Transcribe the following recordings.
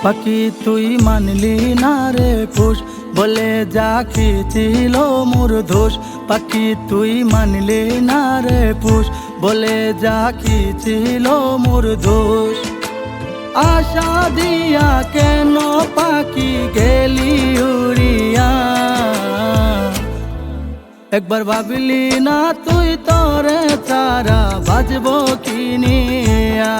পাখি তুই মানলি না রে খুশ বলে যা ছিল মোর দোষ। পাখি তুই মানলি না রে খুশ বলে যা ছিল মোর দোষ। আশা দিয়া কেন পাখি গেলি উড়িয়া, একবার ভাবলি না তুই তোরে ছাড়া বাজবো কিনিয়া।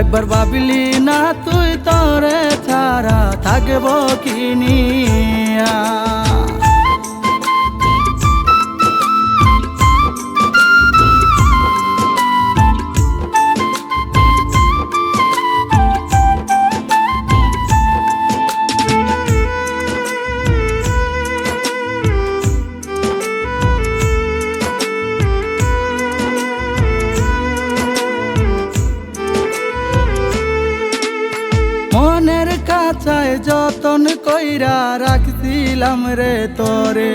একবার ভাবলি না তুই তোরে ছাড়া থাকবো কিনিয়া। মনের কাছায় যতন কইরা রাখছিলাম রে তোরে,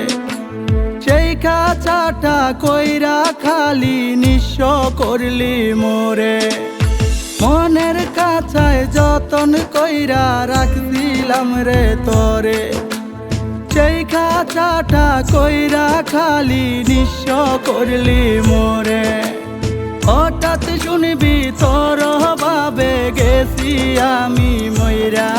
সেই কাছাটা কইরা খালি নিঃস্ব করলি মোরে। মনের কাছায় যতন কইরা রাখছিলাম রে তোরে, সেই কাছাটা কইরা খালি নিঃস্ব করলি মোরে। হঠাৎ শুনবি তোর ভাবে গেছি আমি মইরা,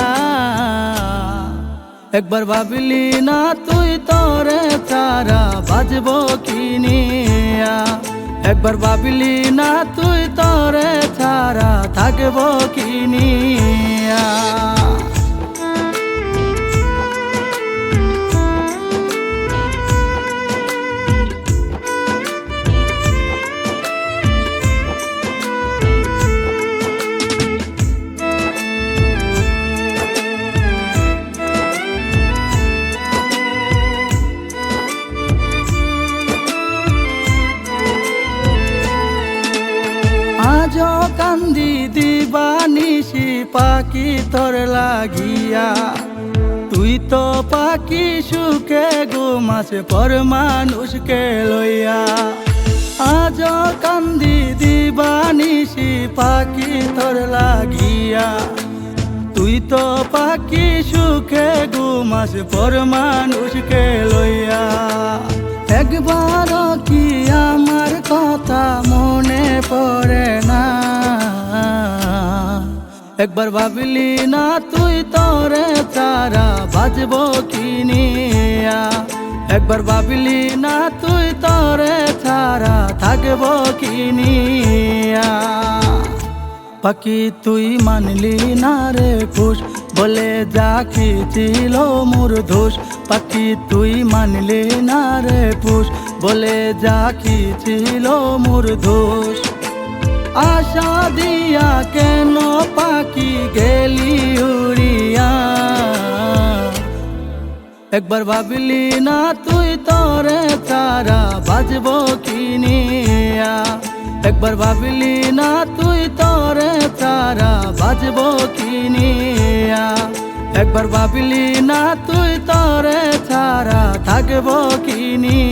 একবার ভাবলি না তুই তোরে ছাড়া বাজবো কিনিয়া। একবার ভাবলি না তুই তোরে ছাড়া থাকবো কিনিয়া। আজ কান্দি দিবানিসি পাখি তোর লাগিয়া, তুই তো পাখি সুখে ঘুমাছে পর মানুষকে লইয়া। আজ কান্দি দিবানিসি পাখি তোর লাগিয়া, তুই তো পাখি সুখে ঘুমাছে পর মানুষকে লইয়া। একবার কি আমার কথা মনে পড়ে না, একবার ভাবলি না তুই তোরে ছাড়া বাজবো কিনিয়া। একবার ভাবলি না তুই তোরে ছাড়া থাকবো কিনিয়া। পাখি তুই মানলি না রে খুশ বলে যা ছিল মোর দোষ। পাখি তুই মানলি না রে খুশ বলে যা ছিল মোর দোষ। আশা দিয়া কেন পাখি গেলি উড়িয়া, একবার ভাবলি না তুই তোরে ছাড়া বাজবো কিনিয়া। একবার ভাবলি না তুই তোরে ছাড়া বাজবো কিনিয়া। একবার ভাবলি না তুই তোরে ছাড়া থাকবো কিনিয়া।